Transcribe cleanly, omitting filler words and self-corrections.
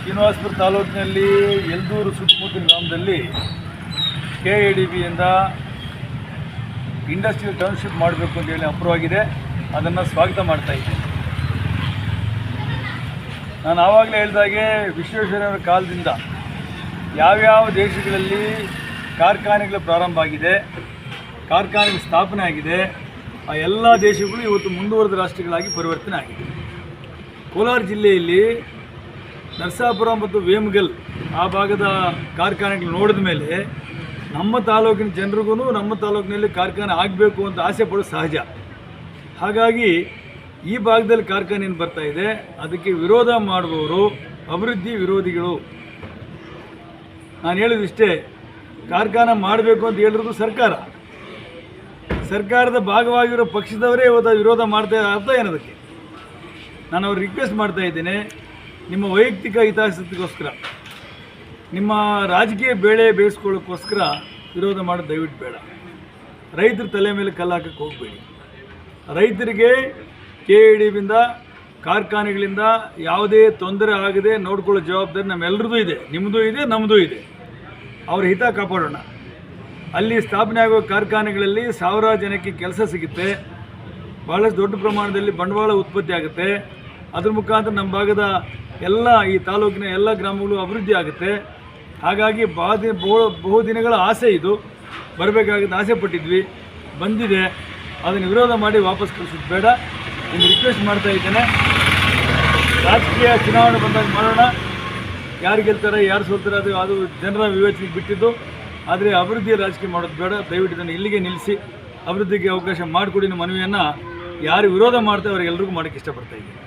ಶ್ರೀನಿವಾಸಪುರ ತಾಲೂಕಿನಲ್ಲಿ ಯಲ್ದೂರು ಸುತ್ತಮುತ್ತಲಿನ ಗ್ರಾಮದಲ್ಲಿ KADBಯಿಂದ ಇಂಡಸ್ಟ್ರಿಯಲ್ ಟೌನ್ಶಿಪ್ ಮಾಡಬೇಕು ಅಂತೇಳಿ ಅಪ್ರೂವ್ ಅದನ್ನು ಸ್ವಾಗತ ಮಾಡ್ತಾಯಿದ್ದೆ. ನಾನು ಆವಾಗಲೇ ಹೇಳಿದಾಗೆ ವಿಶ್ವೇಶ್ವರಯ್ಯನವರ ಕಾಲದಿಂದ ಯಾವ್ಯಾವ ದೇಶಗಳಲ್ಲಿ ಕಾರ್ಖಾನೆಗಳು ಪ್ರಾರಂಭ ಆಗಿದೆ, ಕಾರ್ಖಾನೆಗಳ ಸ್ಥಾಪನೆ ಆಗಿದೆ, ಆ ಎಲ್ಲ ದೇಶಗಳು ಇವತ್ತು ಮುಂದುವರೆದ ರಾಷ್ಟ್ರಗಳಾಗಿ ಪರಿವರ್ತನೆ ಆಗಿದೆ. ಕೋಲಾರ ಜಿಲ್ಲೆಯಲ್ಲಿ ನರಸಾಪುರ ಮತ್ತು ವೇಮಗಲ್ ಆ ಭಾಗದ ಕಾರ್ಖಾನೆಗಳು ನೋಡಿದ ಮೇಲೆ ನಮ್ಮ ತಾಲೂಕಿನ ಜನರಿಗೂ ನಮ್ಮ ತಾಲೂಕಿನಲ್ಲಿ ಕಾರ್ಖಾನೆ ಆಗಬೇಕು ಅಂತ ಆಸೆ ಪಡೋದು ಸಹಜ. ಹಾಗಾಗಿ ಈ ಭಾಗದಲ್ಲಿ ಕಾರ್ಖಾನೆ ಏನು ಬರ್ತಾ ಇದೆ ಅದಕ್ಕೆ ವಿರೋಧ ಮಾಡುವವರು ಅಭಿವೃದ್ಧಿ ವಿರೋಧಿಗಳು. ನಾನು ಹೇಳಿದಿಷ್ಟೇ, ಕಾರ್ಖಾನೆ ಮಾಡಬೇಕು ಅಂತ ಹೇಳಿರೋದು ಸರ್ಕಾರದ ಭಾಗವಾಗಿರೋ ಪಕ್ಷದವರೇ ಇವತ್ತು ವಿರೋಧ ಮಾಡ್ತಾ ಅರ್ಥ ಏನದಕ್ಕೆ. ನಾನು ಅವ್ರಿಗೆ ರಿಕ್ವೆಸ್ಟ್ ಮಾಡ್ತಾ ಇದ್ದೇನೆ, ನಿಮ್ಮ ವೈಯಕ್ತಿಕ ಹಿತಾಸಕ್ತಿಗೋಸ್ಕರ, ನಿಮ್ಮ ರಾಜಕೀಯ ಬೇಳೆ ಬೇಯಿಸ್ಕೊಳ್ಳೋಕ್ಕೋಸ್ಕರ ವಿರೋಧ ಮಾಡೋದು ದಯವಿಟ್ಟು ಬೇಡ. ರೈತರ ತಲೆ ಮೇಲೆ ಕಲ್ಲು ಹಾಕಕ್ಕೆ ಹೋಗಬೇಡಿ. ರೈತರಿಗೆ KADBಯಿಂದ ಕಾರ್ಖಾನೆಗಳಿಂದ ಯಾವುದೇ ತೊಂದರೆ ಆಗದೆ ನೋಡ್ಕೊಳ್ಳೋ ಜವಾಬ್ದಾರಿ ನಮ್ಮೆಲ್ಲರದ್ದು ಇದೆ, ನಿಮ್ಮದು ಇದೆ, ನಮ್ಮದು ಇದೆ. ಅವ್ರ ಹಿತ ಕಾಪಾಡೋಣ. ಅಲ್ಲಿ ಸ್ಥಾಪನೆ ಆಗೋ ಕಾರ್ಖಾನೆಗಳಲ್ಲಿ ಸಾವಿರಾರು ಜನಕ್ಕೆ ಕೆಲಸ ಸಿಗುತ್ತೆ, ಭಾಳಷ್ಟು ದೊಡ್ಡ ಪ್ರಮಾಣದಲ್ಲಿ ಬಂಡವಾಳ ಉತ್ಪತ್ತಿ ಆಗುತ್ತೆ. ಅದ್ರ ಮುಖಾಂತರ ನಮ್ಮ ಭಾಗದ ಎಲ್ಲ ಈ ತಾಲೂಕಿನ ಎಲ್ಲ ಗ್ರಾಮಗಳು ಅಭಿವೃದ್ಧಿ ಆಗುತ್ತೆ. ಹಾಗಾಗಿ ಬಹುದಿನಗಳ ಆಸೆ ಇದು, ಬರಬೇಕಾಗಿದ್ದ ಆಸೆ ಪಟ್ಟಿದ್ವಿ, ಬಂದಿದೆ. ಅದನ್ನು ವಿರೋಧ ಮಾಡಿ ವಾಪಸ್ ಕಳಿಸೋದು ಬೇಡ. ನಿಮ್ಗೆ ರಿಕ್ವೆಸ್ಟ್ ಮಾಡ್ತಾ ಇದ್ದೇನೆ, ರಾಜಕೀಯ ಚುನಾವಣೆ ಬಂದಾಗ ಮಾಡೋಣ. ಯಾರು ಗೆಲ್ತಾರೆ ಯಾರು ಸೋಲ್ತಾರೆ ಅದು ಜನರ ವಿವೇಚನೆಗೆ ಬಿಟ್ಟಿದ್ದು. ಆದರೆ ಅಭಿವೃದ್ಧಿಯ ರಾಜಕೀಯ ಮಾಡೋದು ಬೇಡ. ದಯವಿಟ್ಟು ಇದನ್ನು ಇಲ್ಲಿಗೆ ನಿಲ್ಲಿಸಿ ಅಭಿವೃದ್ಧಿಗೆ ಅವಕಾಶ ಮಾಡಿಕೊಡಿ. ಮನವಿಯನ್ನು ಯಾರು ವಿರೋಧ ಮಾಡ್ತಾರೆ ಅವರಿಗೆಲ್ಲರಿಗೂ ಮಾಡೋಕ್ಕೆ ಇಷ್ಟಪಡ್ತಾ ಇದ್ದೀನಿ.